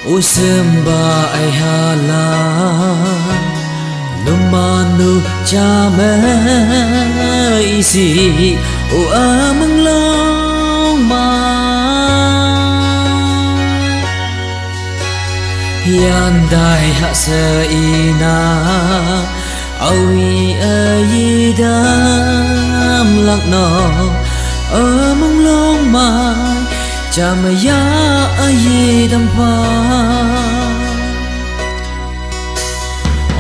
Usimba ai hala numanu chame isi o amang long ma yan dai ha sa ina awi ayidam lak no amang long ma Chamaya ayidam pa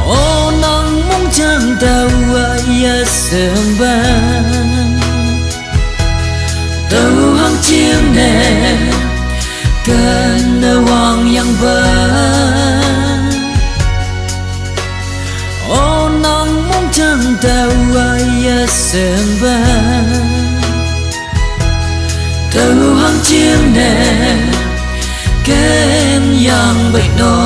O nang mong chang tao ya semban Tao hang chiêm nè Cần wang yang ba O nang mong chang tao ya semban Tao hang chiêm nè Kem yang bạch nô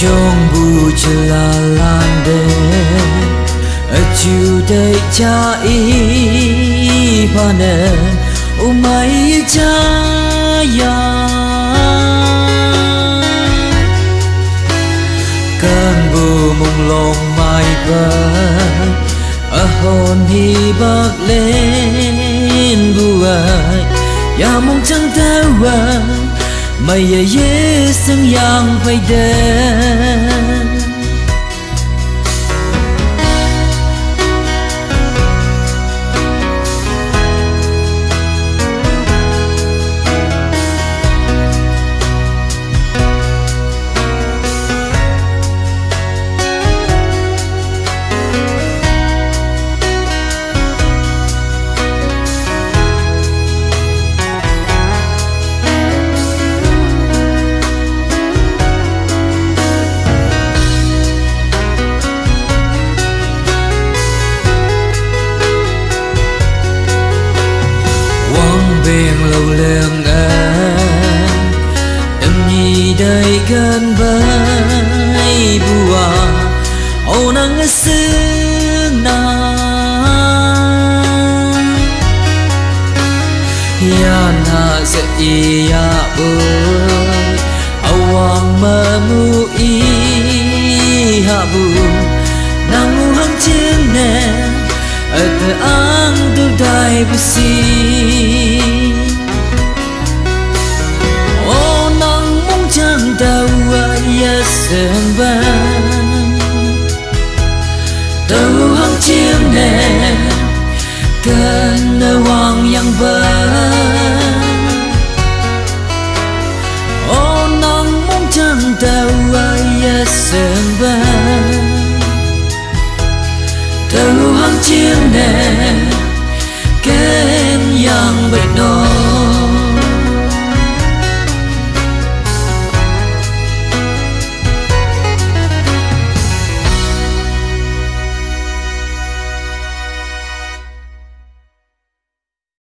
Trong bu chơ la lan đê Ở chiều đầy cha y Bà nè Ô mai cha ya Cơn bù mông lòng mai vơi Ở hồn hi bạc lên bù ai Ya mong chẳng theo ai Mày ya ye sưng yang phải đến Bên lâu lương em nhi đầy gần bay bùa ô nắng sương na ya na sẽ ya bơi awang mơ mu i ha bu nang mu hang chen nè ở từ ang tu dai besi o nang mong chang tao ya semban tao hang chiêm nè cần wang yang ba o nang mong chang tao ya semban